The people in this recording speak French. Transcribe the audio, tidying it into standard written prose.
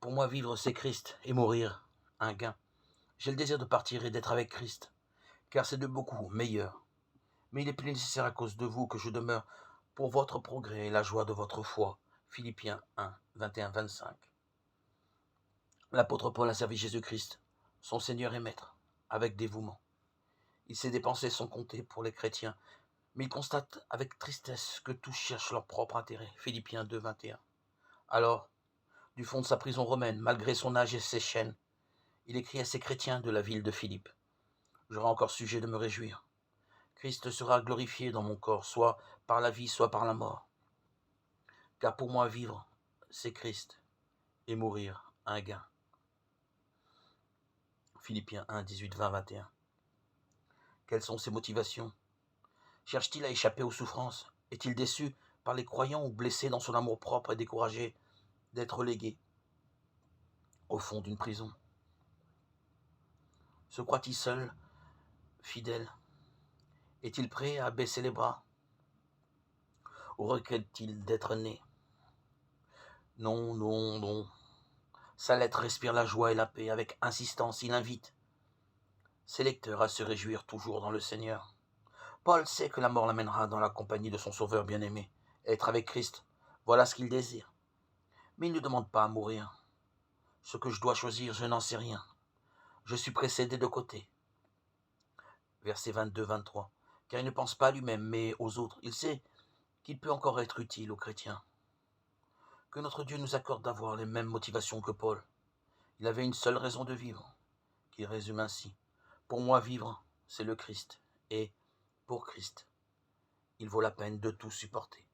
Pour moi, vivre, c'est Christ, et mourir, un gain. J'ai le désir de partir et d'être avec Christ, car c'est de beaucoup meilleur. Mais il est plus nécessaire à cause de vous que je demeure pour votre progrès et la joie de votre foi. Philippiens 1, 21-25. L'apôtre Paul a servi Jésus-Christ, son Seigneur et Maître, avec dévouement. Il s'est dépensé sans compter pour les chrétiens, mais il constate avec tristesse que tous cherchent leur propre intérêt. Philippiens 2, 21. Alors, du fond de sa prison romaine, malgré son âge et ses chaînes, il écrit à ces chrétiens de la ville de Philippe: j'aurai encore sujet de me réjouir. Christ sera glorifié dans mon corps, soit par la vie, soit par la mort. Car pour moi, vivre, c'est Christ, et mourir, un gain. Philippiens 1, 18, 20, 21. Quelles sont ses motivations? Cherche-t-il à échapper aux souffrances? Est-il déçu par les croyants ou blessé dans son amour-propre et découragé d'être relégué au fond d'une prison? Se croit-il seul, fidèle? Est-il prêt à baisser les bras? Ou regrette-t-il d'être né? Non, non, non. Sa lettre respire la joie et la paix. Avec insistance, il invite ses lecteurs à se réjouir toujours dans le Seigneur. Paul sait que la mort l'amènera dans la compagnie de son Sauveur bien-aimé. Être avec Christ, voilà ce qu'il désire. Mais il ne demande pas à mourir. Ce que je dois choisir, je n'en sais rien. Je suis pressé des deux côtés. Versets 22-23. Car il ne pense pas à lui-même, mais aux autres. Il sait qu'il peut encore être utile aux chrétiens. Que notre Dieu nous accorde d'avoir les mêmes motivations que Paul. Il avait une seule raison de vivre, qu'il résume ainsi: pour moi, vivre, c'est le Christ, et pour Christ, il vaut la peine de tout supporter.